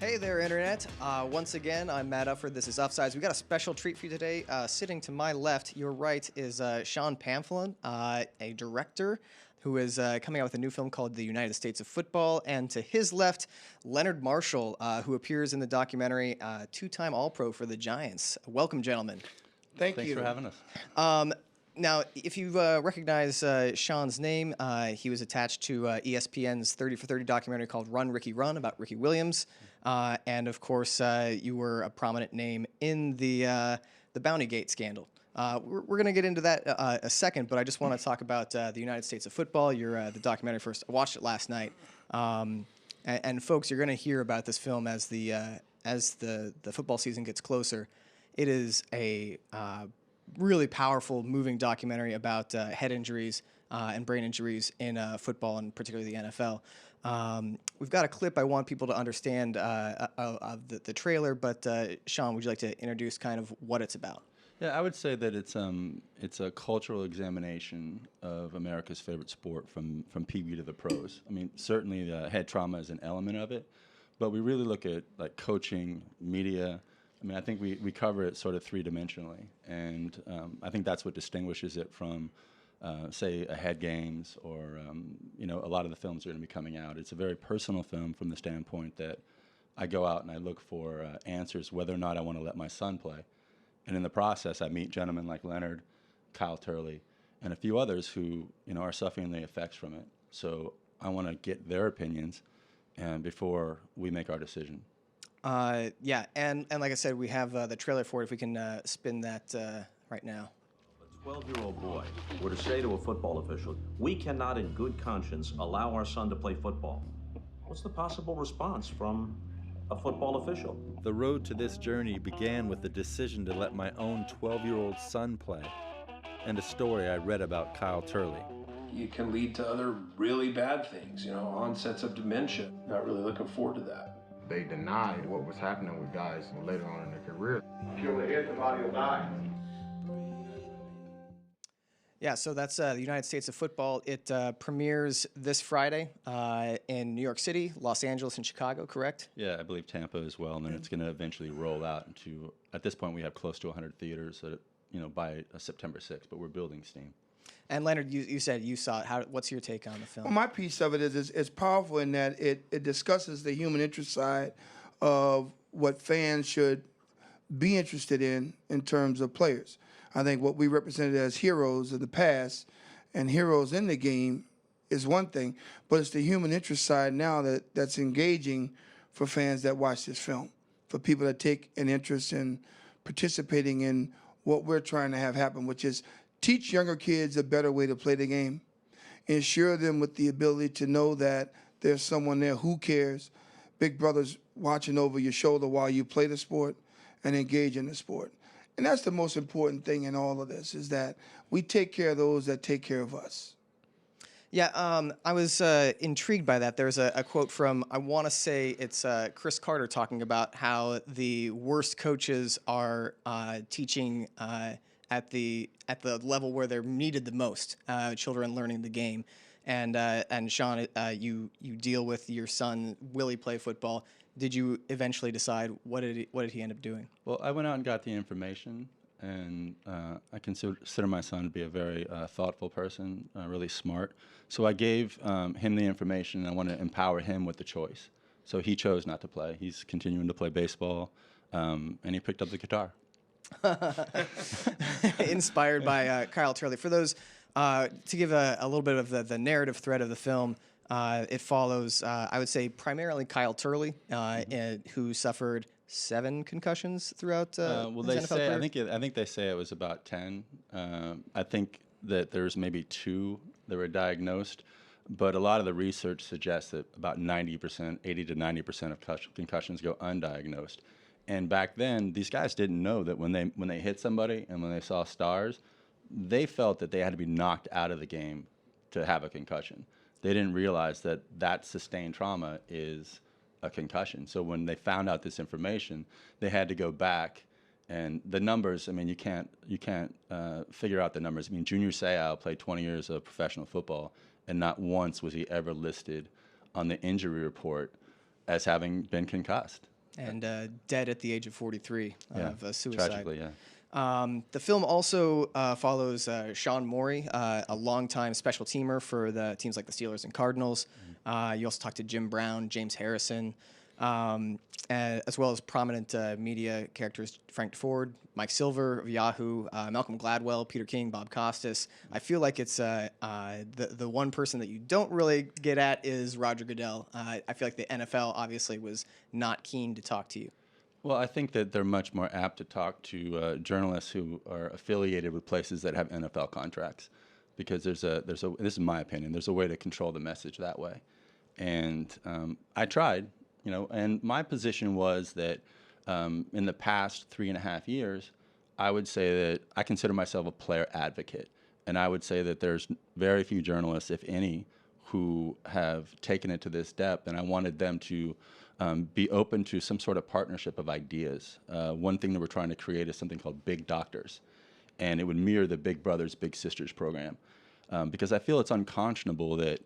Hey there, Internet. Once again, I'm Matt Ufford. This is Uffsides. We got a special treat for you today. Sitting to my left, your right, is Sean Pamphilon, a director who is coming out with a new film called The United States of Football. And to his left, Leonard Marshall, who appears in the documentary, two-time All-Pro for the Giants. Welcome, gentlemen. Thanks for having us. Now, if you recognize Sean's name, he was attached to ESPN's 30 for 30 documentary called Run, Ricky, Run about Ricky Williams. And, of course, you were a prominent name in the Bountygate scandal. We're going to get into that a second, but I just want to talk about the United States of Football. You're the documentary first. I watched it last night. And folks, you're going to hear about this film as the football season gets closer. It is a really powerful, moving documentary about head injuries and brain injuries in football, and particularly the NFL. We've got a clip I want people to understand of the trailer, but Sean, would you like to introduce kind of what it's about? Yeah, I would say that it's a cultural examination of America's favorite sport from PB to the pros. I mean, certainly head trauma is an element of it, but we really look at like coaching, media. I mean, I think we cover it sort of three-dimensionally, and I think that's what distinguishes it from, say, a Head Games or, a lot of the films that are going to be coming out. It's a very personal film from the standpoint that I go out and I look for answers whether or not I want to let my son play. And in the process, I meet gentlemen like Leonard, Kyle Turley, and a few others who, are suffering the effects from it. So I want to get their opinions before we make our decision. Yeah, and like I said, we have the trailer for it. If we can spin that right now. A 12-year-old boy were to say to a football official, "We cannot in good conscience allow our son to play football." What's the possible response from a football official? The road to this journey began with the decision to let my own 12-year-old son play, and a story I read about Kyle Turley. It can lead to other really bad things, onsets of dementia. Not really looking forward to that. They denied what was happening with guys later on in their career. Kill the head, the body will die. Yeah, so that's the United States of Football. It premieres this Friday in New York City, Los Angeles, and Chicago, correct? Yeah, I believe Tampa as well, and then it's going to eventually roll out into, at this point, we have close to 100 theaters, by September 6th, but we're building steam. And Leonard, you said you saw it. What's your take on the film? Well, my piece of it is it's powerful in that it discusses the human interest side of what fans should be interested in terms of players. I think what we represented as heroes of the past and heroes in the game is one thing, but it's the human interest side now that's engaging for fans that watch this film, for people that take an interest in participating in what we're trying to have happen, which is teach younger kids a better way to play the game. Ensure them with the ability to know that there's someone there who cares. Big brother's watching over your shoulder while you play the sport and engage in the sport. And that's the most important thing in all of this, is that we take care of those that take care of us. Yeah, I was intrigued by that. There's a quote from, I want to say it's Chris Carter talking about how the worst coaches are teaching at the level where they're needed the most, children learning the game. And Sean, you deal with your son. Will he play football? Did you eventually decide what did he end up doing? Well, I went out and got the information, and I consider my son to be a very thoughtful person, really smart. So I gave him the information, and I wanted to empower him with the choice. So he chose not to play. He's continuing to play baseball, and he picked up the guitar. Inspired by Kyle Turley. For those, to give a little bit of the narrative thread of the film, it follows, I would say, primarily Kyle Turley, who suffered 7 concussions throughout well, his NFL career. I think they say it was about 10. I think that there's maybe 2 that were diagnosed, but a lot of the research suggests that about 90%, 80 to 90% of concussions go undiagnosed. And back then, these guys didn't know that when they hit somebody and when they saw stars, they felt that they had to be knocked out of the game to have a concussion. They didn't realize that sustained trauma is a concussion. So when they found out this information, they had to go back, and the numbers, I mean, you can't figure out the numbers. I mean, Junior Seau played 20 years of professional football, and not once was he ever listed on the injury report as having been concussed. and dead at the age of 43 of suicide. Tragically, yeah. The film also follows Sean Morey, a longtime special teamer for the teams like the Steelers and Cardinals. You also talk to Jim Brown, James Harrison, as well as prominent media characters Frank Ford, Mike Silver of Yahoo, Malcolm Gladwell, Peter King, Bob Costas. I feel like it's the one person that you don't really get at is Roger Goodell. I feel like the NFL obviously was not keen to talk to you. Well, I think that they're much more apt to talk to journalists who are affiliated with places that have NFL contracts, because there's a this is my opinion, there's a way to control the message that way. And I tried, and my position was that in the past 3.5 years, I would say that I consider myself a player advocate, and I would say that there's very few journalists, if any, who have taken it to this depth, and I wanted them to be open to some sort of partnership of ideas. One thing that we're trying to create is something called Big Doctors, and it would mirror the Big Brothers Big Sisters program, because I feel it's unconscionable that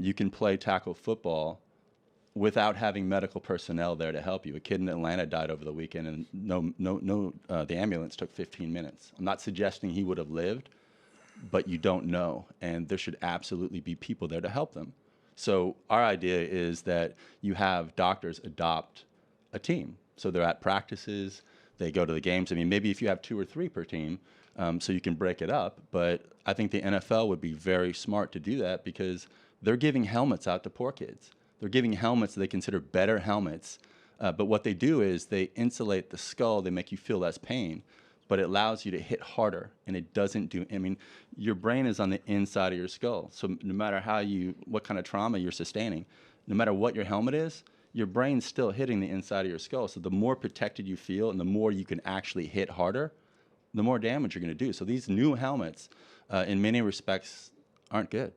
you can play tackle football without having medical personnel there to help you. A kid in Atlanta died over the weekend, and the ambulance took 15 minutes. I'm not suggesting he would have lived, but you don't know, and there should absolutely be people there to help them. So our idea is that you have doctors adopt a team. So they're at practices, they go to the games. I mean, maybe if you have 2 or 3 per team, so you can break it up. But I think the NFL would be very smart to do that, because they're giving helmets out to poor kids. They're giving helmets that they consider better helmets. But what they do is they insulate the skull, they make you feel less pain, but it allows you to hit harder, and it doesn't do, your brain is on the inside of your skull. So no matter what kind of trauma you're sustaining, no matter what your helmet is, your brain's still hitting the inside of your skull. So the more protected you feel and the more you can actually hit harder, the more damage you're going to do. So these new helmets, in many respects, aren't good.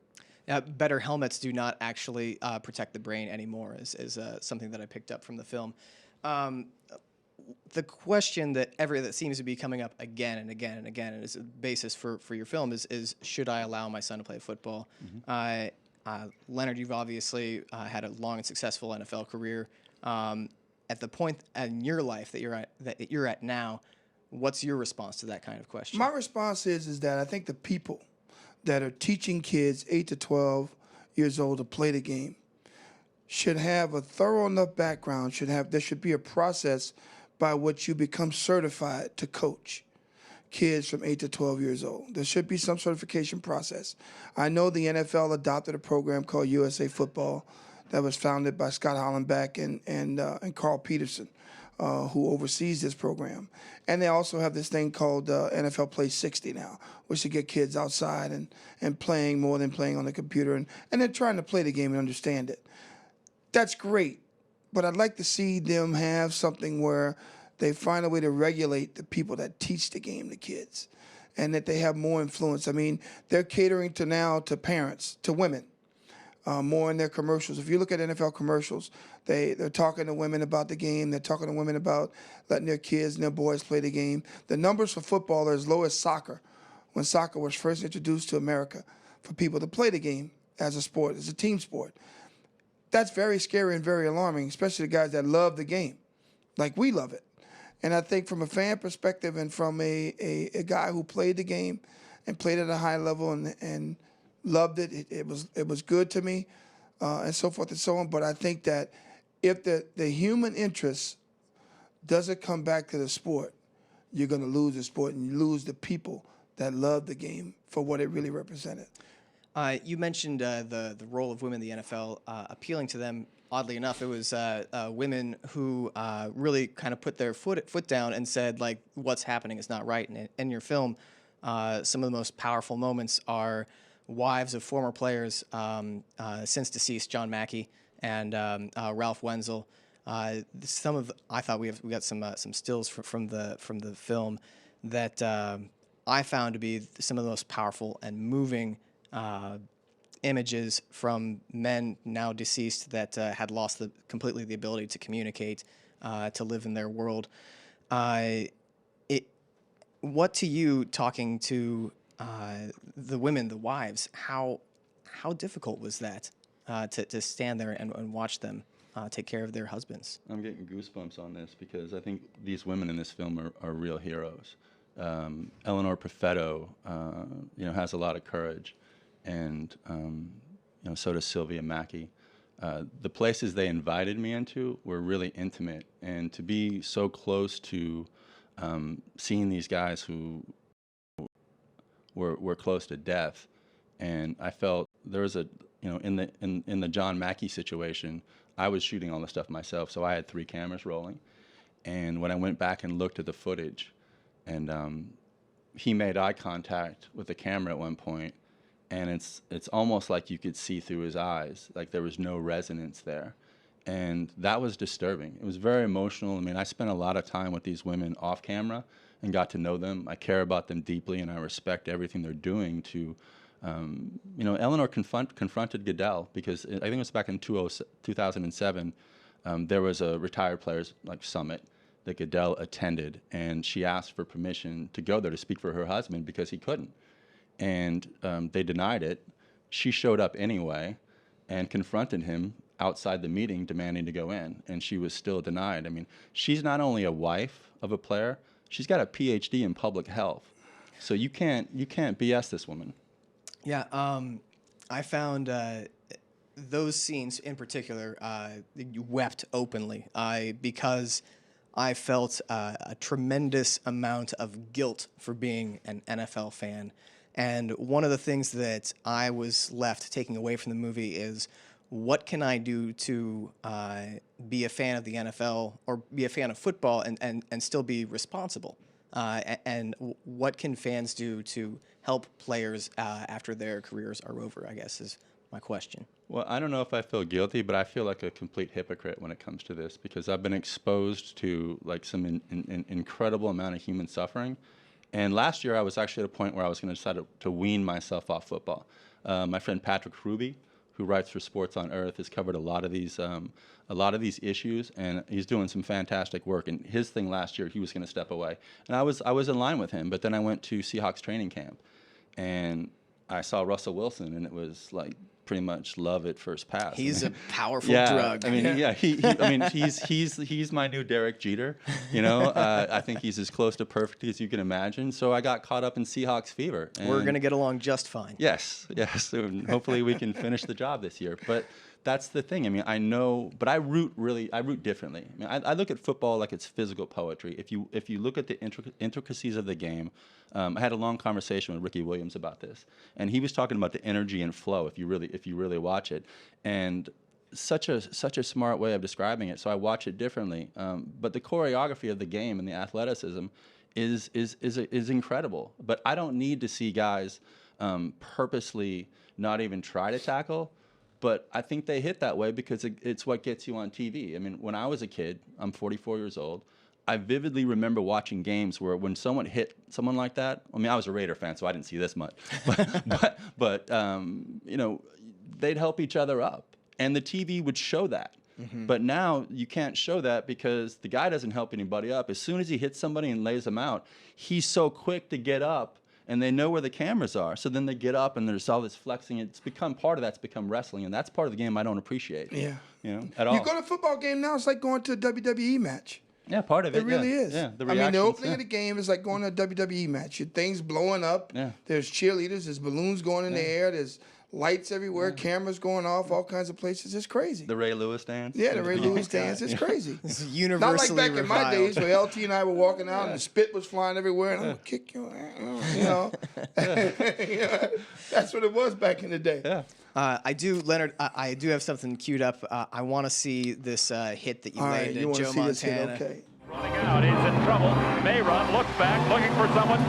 Better helmets do not actually protect the brain anymore, is something that I picked up from the film. The question that seems to be coming up again and again and again, and is a basis for your film, is should I allow my son to play football? Mm-hmm. Leonard, you've obviously had a long and successful NFL career. At the point in your life that you're at now, what's your response to that kind of question? My response is that I think the people that are teaching kids 8 to 12 years old to play the game should have a thorough enough background, there should be a process by which you become certified to coach kids from 8 to 12 years old. There should be some certification process. I know the NFL adopted a program called USA Football that was founded by Scott Hollenbeck and Carl Peterson, who oversees this program. And they also have this thing called NFL Play 60 now, which to get kids outside and playing more than playing on the computer, and they're trying to play the game and understand it. That's great, but I'd like to see them have something where they find a way to regulate the people that teach the game to kids, and that they have more influence. I mean, they're catering to parents, to women, more in their commercials. If you look at NFL commercials, they're talking to women about the game. They're talking to women about letting their kids and their boys play the game. The numbers for football are as low as soccer, when soccer was first introduced to America for people to play the game as a sport, as a team sport. That's very scary and very alarming, especially the guys that love the game, like we love it. And I think from a fan perspective and from a guy who played the game and played at a high level and loved it, it was good to me, and so forth and so on. But I think that if the human interest doesn't come back to the sport, you're going to lose the sport, and you lose the people that love the game for what it really represented. You mentioned the role of women in the NFL, appealing to them. Oddly enough, it was women who really kind of put their foot down and said, like, what's happening is not right. And in your film, some of the most powerful moments are wives of former players, since deceased John Mackey and Ralph Wenzel. I thought we got some stills from the film that I found to be some of the most powerful and moving images from men now deceased that had lost completely the ability to communicate, to live in their world. What to you, talking to the women, the wives, how difficult was that to stand there and watch them take care of their husbands. I'm getting goosebumps on this because I think these women in this film are real heroes. Eleanor Perfetto, has a lot of courage, and so does Sylvia Mackey. The places they invited me into were really intimate, and to be so close to seeing these guys who were close to death, and I felt there was in the John Mackey situation, I was shooting all the stuff myself, so I had 3 cameras rolling, and when I went back and looked at the footage, and he made eye contact with the camera at one point, and it's almost like you could see through his eyes, like there was no resonance there. And that was disturbing. It was very emotional. I mean, I spent a lot of time with these women off camera and got to know them. I care about them deeply, and I respect everything they're doing to, Eleanor confronted Goodell because I think it was back in 2007, there was a retired players summit that Goodell attended, and she asked for permission to go there to speak for her husband because he couldn't. And they denied it. She showed up anyway and confronted him outside the meeting demanding to go in, and she was still denied. I mean, she's not only a wife of a player, she's got a PhD in public health. So you can't BS this woman. Yeah, I found those scenes in particular, you wept openly because I felt a tremendous amount of guilt for being an NFL fan. And one of the things that I was left taking away from the movie is, what can I do to be a fan of the NFL or be a fan of football and still be responsible? And what can fans do to help players after their careers are over, I guess, is my question. Well, I don't know if I feel guilty, but I feel like a complete hypocrite when it comes to this because I've been exposed to some incredible amount of human suffering. And last year I was actually at a point where I was going to decide to wean myself off football. My friend Patrick Hruby, who writes for Sports on Earth, has covered a lot of these issues, and he's doing some fantastic work. And his thing last year, he was going to step away, and I was in line with him. But then I went to Seahawks training camp, and I saw Russell Wilson, and it was like pretty much love at first pass. He's a powerful yeah, drug. I mean, yeah, he's my new Derek Jeter. I think he's as close to perfect as you can imagine. So I got caught up in Seahawks fever. We're gonna get along just fine. Yes. And hopefully we can finish the job this year. But that's the thing. I mean, I know, but I root differently. I mean, I look at football like it's physical poetry. If you look at the intricacies of the game, I had a long conversation with Ricky Williams about this, and he was talking about the energy and flow. If you really watch it, and such a smart way of describing it. So I watch it differently. But the choreography of the game and the athleticism is incredible. But I don't need to see guys purposely not even try to tackle. But I think they hit that way because it's what gets you on TV. I mean, when I was a kid, I'm 44 years old, I vividly remember watching games where when someone hit someone like that, I mean, I was a Raider fan, so I didn't see this much, but they'd help each other up, and the TV would show that. Mm-hmm. But now you can't show that because the guy doesn't help anybody up. As soon as he hits somebody and lays them out, he's so quick to get up, and they know where the cameras are. So then they get up, and there's all this flexing. It's become that's become wrestling, and that's part of the game I don't appreciate. Yeah, at all. You go to a football game now, it's like going to a WWE match. Yeah, part of it. It really is. Yeah, the opening of the game is like going to a WWE match. Your thing's blowing up. Yeah. There's cheerleaders. There's balloons going in the air. There's lights everywhere. Cameras going off. All kinds of places. It's crazy. The Ray Lewis dance. Yeah, the Ray Lewis dance. It's crazy. It's universally Not like back in my days where LT and I were walking out and the spit was flying everywhere and I'm gonna kick your ass. That's what it was back in the day. Yeah. Leonard, I do have something queued up. I want to see this hit that you laid you at Joe see this Montana. hit, okay. Running out, he's in trouble. May run, looks back, looking for someone.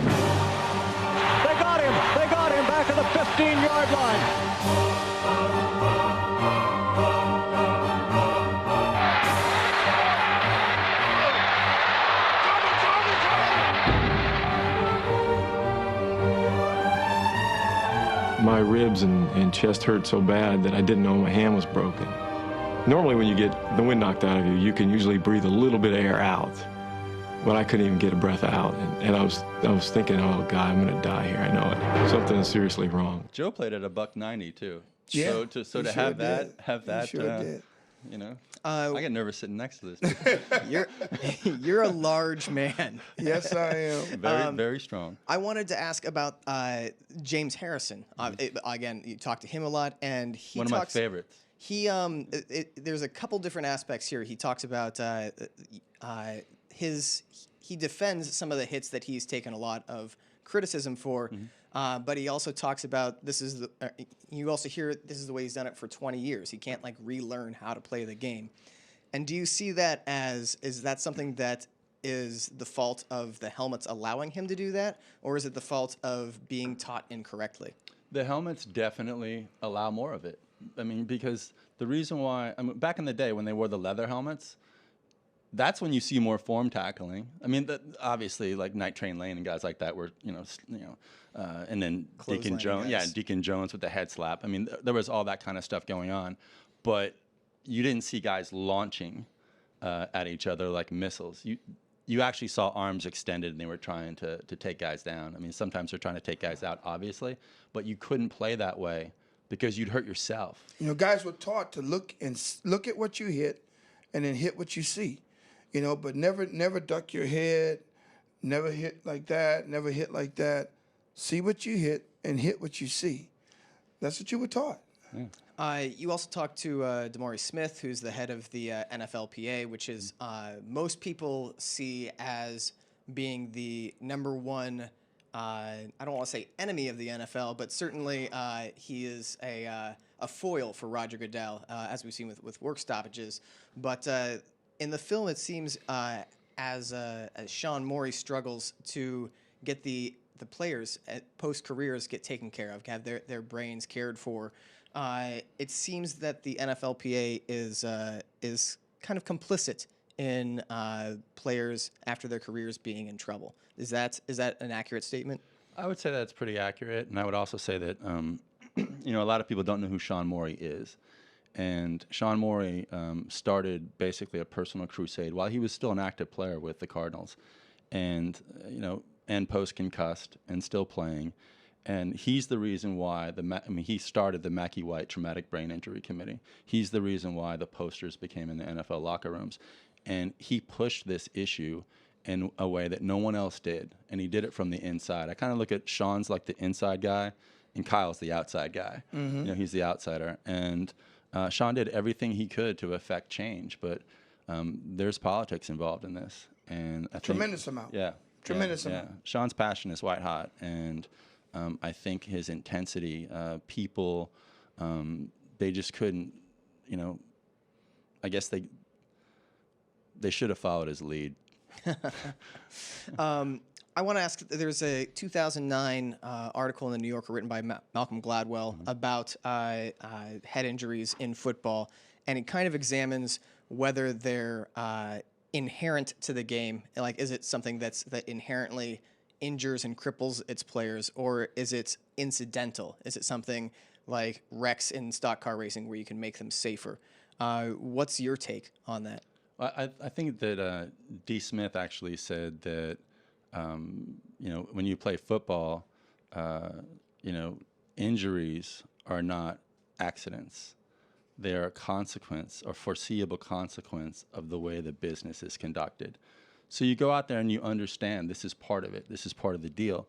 They got him back at the 15-yard line. My ribs and chest hurt so bad that I didn't know my hand was broken. Normally when you get the wind knocked out of you, you can usually breathe a little bit of air out. But I couldn't even get a breath out. And I was thinking, oh, God, I'm going to die here. I know it. Something is seriously wrong. Joe played at $190 too. Yeah. So to have that. He sure did. you know. I get nervous sitting next to this. You're a large man. Yes, I am. Very strong. I wanted to ask about James Harrison. Again, you talk to him a lot, and he One of my favorites. He there's a couple different aspects here. He talks about he defends some of the hits that he's taken a lot of criticism for, but he also talks about you also hear this is the way he's done it for 20 years. He can't like relearn how to play the game. And do you see that is that something that is the fault of the helmets allowing him to do that, or is it the fault of being taught incorrectly? The helmets definitely allow more of it. I mean, because the reason why, back in the day when they wore the leather helmets, that's when you see more form tackling. I mean, obviously, like Night Train Lane and guys like that were, and then Deacon Jones, Deacon Jones with the head slap. I mean, there was all that kind of stuff going on, but you didn't see guys launching at each other like missiles. You actually saw arms extended and they were trying to take guys down. I mean, sometimes they're trying to take guys out, obviously, but you couldn't play that way because you'd hurt yourself. Guys were taught to look at what you hit and then hit what you see. But never duck your head, never hit like that, never hit like that. See what you hit and hit what you see. That's what you were taught. Yeah. You also talked to DeMaurice Smith, who's the head of the NFLPA, which is most people see as being the number one, I don't want to say enemy of the NFL, but certainly he is a foil for Roger Goodell, as we've seen with work stoppages. But in the film, it seems as Sean Morey struggles to get the players at post-careers get taken care of, have their brains cared for. It seems that the NFLPA is kind of complicit in players after their careers being in trouble. Is that an accurate statement? I would say that's pretty accurate, and I would also say that a lot of people don't know who Sean Morey is. And Sean Morey started basically a personal crusade while he was still an active player with the Cardinals, and post-concussed and still playing. And he's the reason why he started the Mackey White Traumatic Brain Injury Committee. He's the reason why the posters became in the NFL locker rooms. And he pushed this issue in a way that no one else did. And he did it from the inside. I kind of look at Sean's like the inside guy, and Kyle's the outside guy. Mm-hmm. He's the outsider. And Sean did everything he could to affect change. But there's politics involved in this. And Tremendous amount. Yeah. Tremendous amount. Yeah. Sean's passion is white hot. And I think his intensity, people, they just couldn't, I guess they should have followed his lead. I want to ask, there's a 2009 article in the New Yorker written by Malcolm Gladwell about head injuries in football, and it kind of examines whether they're inherent to the game. Like, is it something that inherently injures and cripples its players, or is it incidental? Is it something like wrecks in stock car racing where you can make them safer? What's your take on that? I think that D. Smith actually said that, when you play football, injuries are not accidents. They are a consequence or foreseeable consequence of the way the business is conducted. So you go out there and you understand this is part of it. This is part of the deal.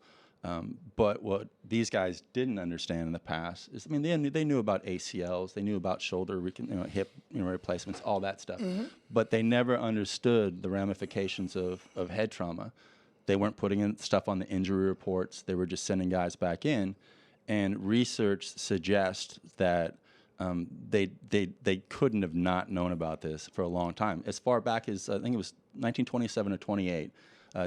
But what these guys didn't understand in the past is, they knew about ACLs, they knew about shoulder, hip replacements, all that stuff. Mm-hmm. But they never understood the ramifications of head trauma. They weren't putting in stuff on the injury reports. They were just sending guys back in. And research suggests that they couldn't have not known about this for a long time. As far back as, I think it was 1927 or 28,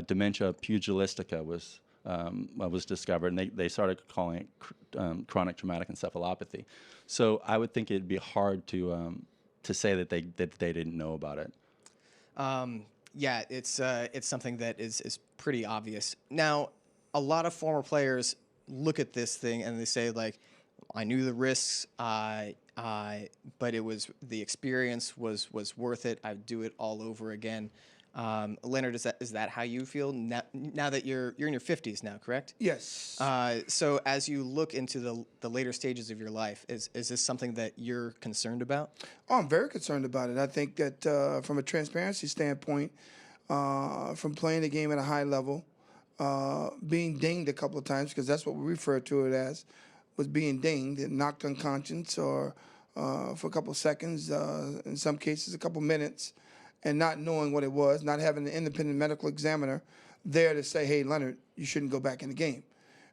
dementia pugilistica was discovered, and they started calling it chronic traumatic encephalopathy. So I would think it'd be hard to say that they didn't know about it. Yeah, it's something that is pretty obvious. Now, a lot of former players look at this thing and they say, like, I knew the risks, but it was the experience was worth it. I'd do it all over again. Leonard, is that how you feel now that you're in your 50s now, correct? Yes. So as you look into the later stages of your life, is this something that you're concerned about? Oh, I'm very concerned about it. I think that from a transparency standpoint, from playing the game at a high level, being dinged a couple of times, because that's what we refer to it as, was being dinged and knocked unconscious or for a couple of seconds, in some cases a couple of minutes, and not knowing what it was, not having an independent medical examiner there to say, hey, Leonard, you shouldn't go back in the game.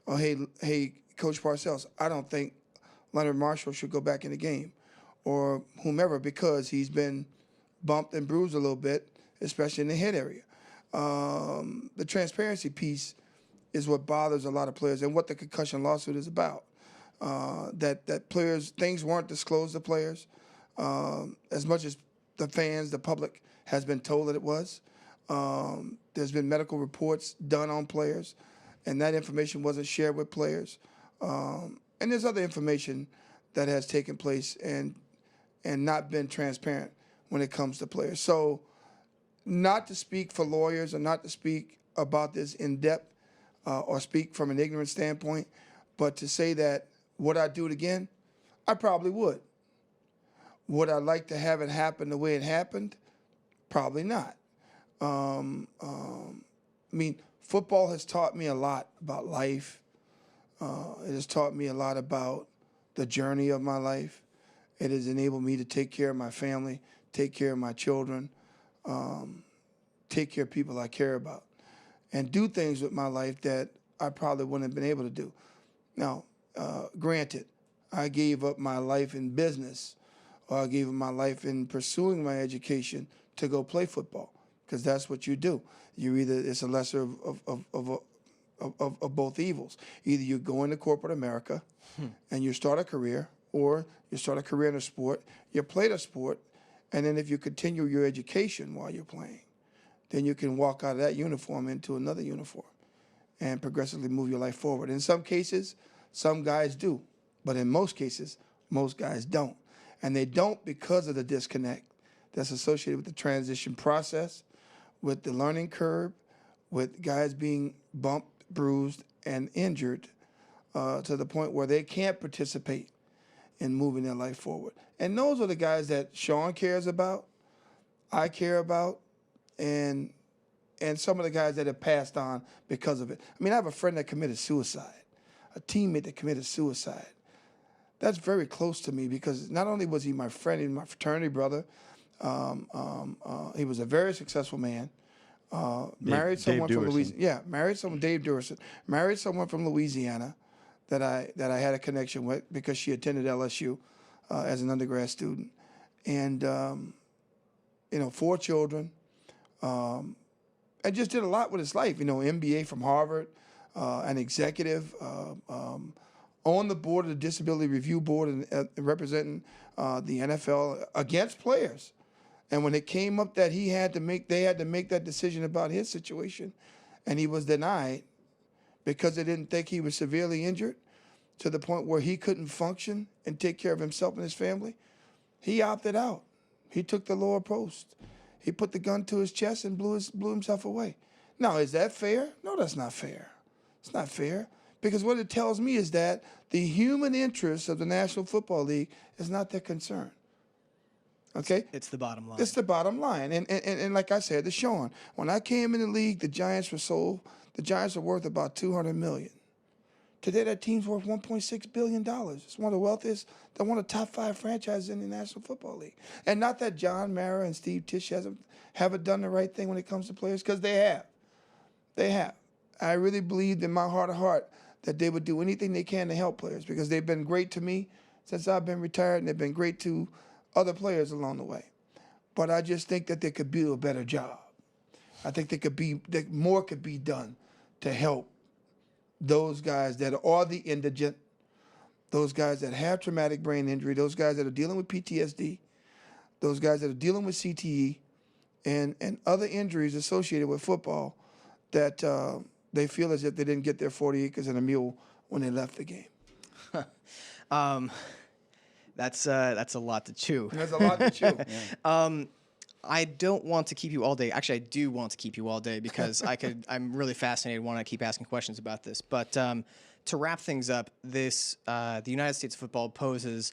Or, hey, Coach Parcells, I don't think Leonard Marshall should go back in the game. Or whomever, because he's been bumped and bruised a little bit, especially in the head area. The transparency piece is what bothers a lot of players and what the concussion lawsuit is about. That players, things weren't disclosed to players as much as the fans, the public, has been told that it was. There's been medical reports done on players, and that information wasn't shared with players. And there's other information that has taken place and not been transparent when it comes to players. So not to speak for lawyers or not to speak about this in depth or speak from an ignorant standpoint, but to say that would I do it again? I probably would. Would I like to have it happen the way it happened? Probably not. I mean, football has taught me a lot about life. It has taught me a lot about the journey of my life. It has enabled me to take care of my family, take care of my children, take care of people I care about, and do things with my life that I probably wouldn't have been able to do. Now, granted, I gave up my life in business, or I gave up my life in pursuing my education to go play football, because that's what you do. It's a lesser of both evils. Either you go into corporate America and you start a career, or you start a career in a sport, you play the sport, and then if you continue your education while you're playing, then you can walk out of that uniform into another uniform and progressively move your life forward. In some cases, some guys do, but in most cases, most guys don't. And they don't because of the disconnect that's associated with the transition process, with the learning curve, with guys being bumped, bruised, and injured to the point where they can't participate in moving their life forward. And those are the guys that Sean cares about, I care about, and some of the guys that have passed on because of it. I mean, I have a friend that committed suicide, a teammate that committed suicide. That's very close to me because not only was he my friend, he was my fraternity brother. He was a very successful man. Married someone from Louisiana. Yeah, married someone, Dave Durson. Married someone from Louisiana that I had a connection with because she attended LSU as an undergrad student, and 4 children, and just did a lot with his life. MBA from Harvard, an executive, on the board of the Disability Review Board and representing the NFL against players. And when it came up that they had to make that decision about his situation, and he was denied because they didn't think he was severely injured to the point where he couldn't function and take care of himself and his family, he opted out. He took the lower post. He put the gun to his chest and blew himself away. Now, is that fair? No, that's not fair. It's not fair. Because what it tells me is that the human interest of the National Football League is not their concern. Okay? It's the bottom line. It's the bottom line. And like I said to Sean, when I came in the league, the Giants were worth about $200 million. Today, that team's worth $1.6 billion. It's one of the wealthiest, they're one of the top 5 franchises in the National Football League. And not that John Mara and Steve Tisch haven't done the right thing when it comes to players, because they have. They have. I really believed in my heart of heart that they would do anything they can to help players because they've been great to me since I've been retired, and they've been great to other players along the way. But I just think that they could do a better job. I think that more could be done to help those guys that are the indigent, those guys that have traumatic brain injury, those guys that are dealing with PTSD, those guys that are dealing with CTE, and other injuries associated with football that they feel as if they didn't get their 40 acres and a mule when they left the game. That's a lot to chew. There's a lot to chew. I don't want to keep you all day. Actually, I do want to keep you all day because I'm really fascinated. Want to keep asking questions about this. But to wrap things up, the United States of football poses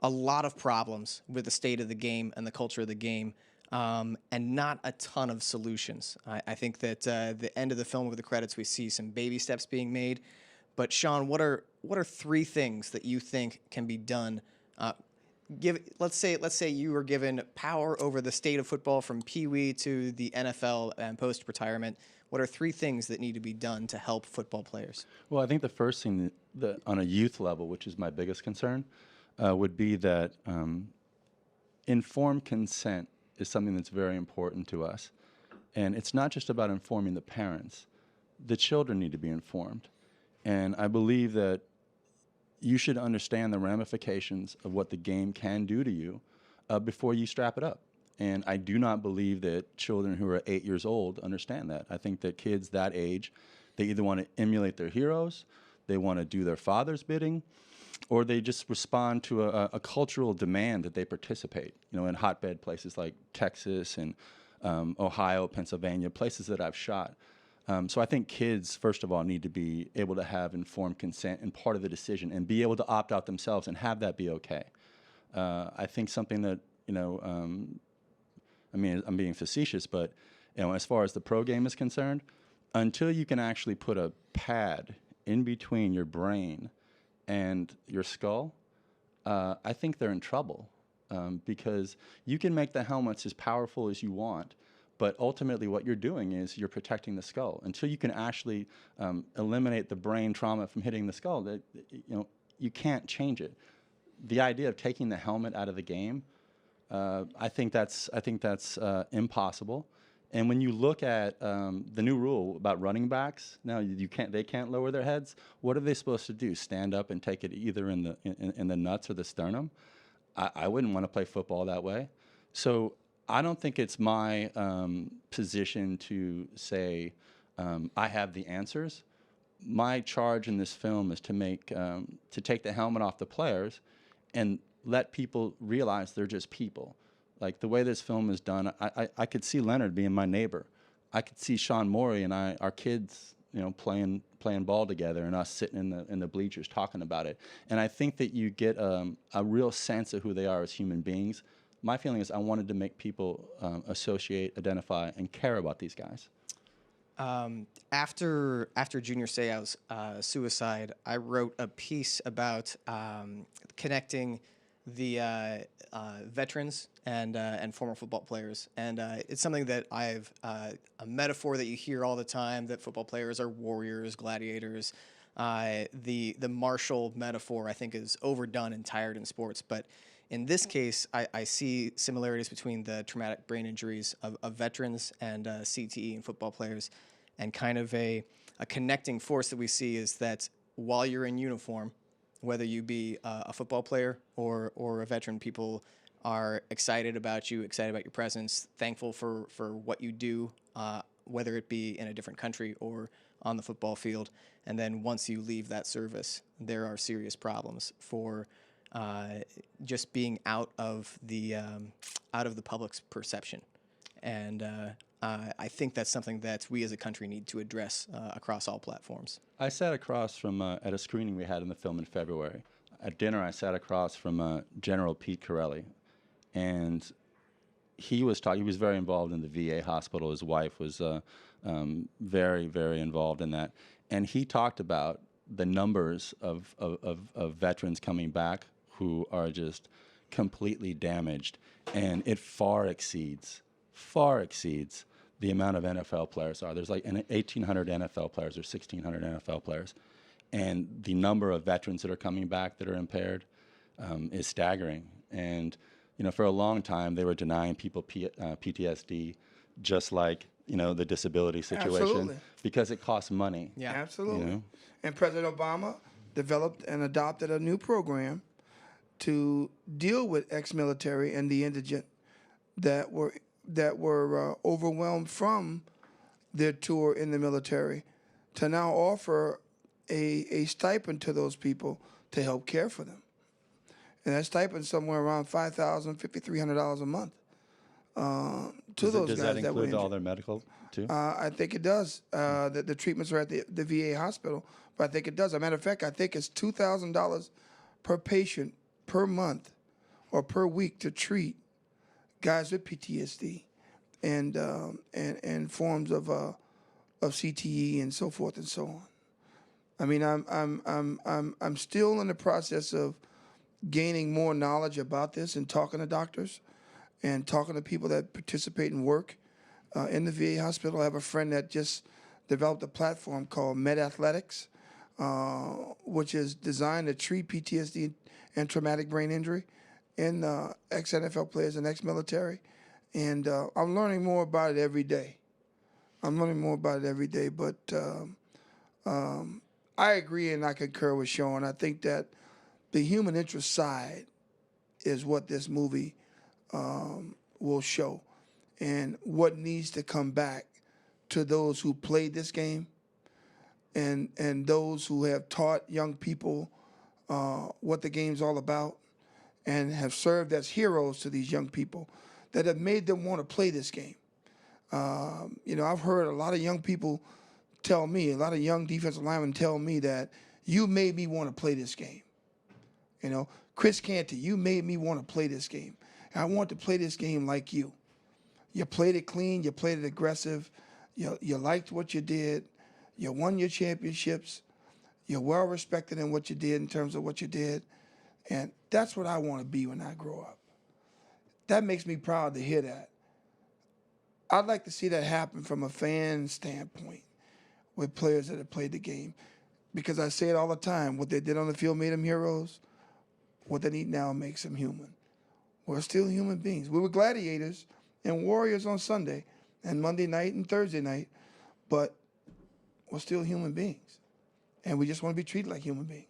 a lot of problems with the state of the game and the culture of the game, and not a ton of solutions. I think that the end of the film with the credits, we see some baby steps being made. But Sean, what are 3 things that you think can be done? Let's say you were given power over the state of football from Pee Wee to the NFL and post-retirement. What are 3 things that need to be done to help football players? Well, I think the first thing that on a youth level, which is my biggest concern, would be that informed consent is something that's very important to us. And it's not just about informing the parents. The children need to be informed. And I believe that you should understand the ramifications of what the game can do to you before you strap it up. And I do not believe that children who are 8 years old understand that. I think that kids that age, they either want to emulate their heroes, they want to do their father's bidding, or they just respond to a cultural demand that they participate, in hotbed places like Texas and Ohio, Pennsylvania, places that I've shot. So I think kids, first of all, need to be able to have informed consent and part of the decision and be able to opt out themselves and have that be okay. I think something that, I'm being facetious, but, as far as the pro game is concerned, until you can actually put a pad in between your brain and your skull, I think they're in trouble because you can make the helmets as powerful as you want, but ultimately what you're doing is you're protecting the skull. Until you can actually eliminate the brain trauma from hitting the skull, you can't change it. The idea of taking the helmet out of the game, I think that's impossible. And when you look at the new rule about running backs, now they can't lower their heads. What are they supposed to do? Stand up and take it either in the nuts or the sternum? I wouldn't want to play football that way. So I don't think it's my position to say I have the answers. My charge in this film is to take the helmet off the players and let people realize they're just people. Like the way this film is done, I could see Leonard being my neighbor. I could see Sean Morey and our kids, playing ball together, and us sitting in the bleachers talking about it. And I think that you get a real sense of who they are as human beings. My feeling is I wanted to make people associate, identify, and care about these guys. After Junior Seau's suicide, I wrote a piece about connecting the veterans and former football players, and it's something that I've a metaphor that you hear all the time, that football players are warriors, gladiators. The Marshall metaphor, I think, is overdone and tired in sports, but in this case, I see similarities between the traumatic brain injuries of veterans and CTE in football players, and kind of a connecting force that we see is that while you're in uniform, whether you be a football player or a veteran, people are excited about you, excited about your presence, thankful for what you do, whether it be in a different country or on the football field. And then once you leave that service, there are serious problems for just being out of the public's perception. And I think that's something that we as a country need to address across all platforms. I sat across from, at a screening we had in the film in February. At dinner, I sat across from General Pete Corelli, and he was very involved in the VA hospital. His wife was very, very involved in that. And he talked about the numbers of veterans coming back who are just completely damaged, and it far exceeds the amount of NFL players are. There's like 1,800 NFL players or 1,600 NFL players, and the number of veterans that are coming back that are impaired is staggering. And for a long time they were denying people PTSD, just like the disability situation. Absolutely. Because it costs money. Yeah, absolutely. And President Obama developed and adopted a new program to deal with ex-military and the indigent that were overwhelmed from their tour in the military, to now offer a stipend to those people to help care for them. And that stipend is somewhere around $5,000, $5,300 a month. to Does those that guys that were include all injured. their medical too? I think it does. The treatments are at the VA hospital, but I think it does. As a matter of fact, I think it's $2,000 per patient per month or per week to treat guys with PTSD and forms of CTE and so forth and so on. I mean, I'm still in the process of gaining more knowledge about this and talking to doctors and talking to people that participate and work in the VA hospital. I have a friend that just developed a platform called Med Athletics, which is designed to treat PTSD and traumatic brain injury in ex-NFL players and ex-military. And I'm learning more about it every day. But I agree and I concur with Sean. I think that the human interest side is what this movie will show, and what needs to come back to those who played this game and those who have taught young people what the game's all about and have served as heroes to these young people that have made them want to play this game. I've heard a lot of young people tell me, a lot of young defensive linemen tell me that you made me want to play this game. Chris Canty, you made me want to play this game. I want to play this game like you. You played it clean. You played it aggressive. You liked what you did. You won your championships. You're well respected in what you did in terms of what you did. And that's what I want to be when I grow up. That makes me proud to hear that. I'd like to see that happen from a fan standpoint with players that have played the game. Because I say it all the time, what they did on the field made them heroes. What they need now makes them human. We're still human beings. We were gladiators and warriors on Sunday and Monday night and Thursday night, but we're still human beings. And we just want to be treated like human beings.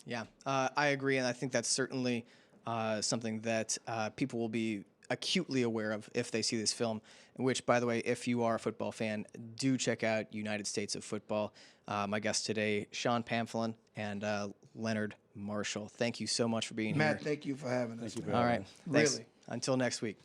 Yeah, I agree, and I think that's certainly something that people will be acutely aware of if they see this film, which, by the way, if you are a football fan, do check out United States of Football. My guests today, Sean Pamphilon and Leonard Marshall. Thank you so much for being here. Matt, thank you for having us. All right. Thanks. Really. Until next week.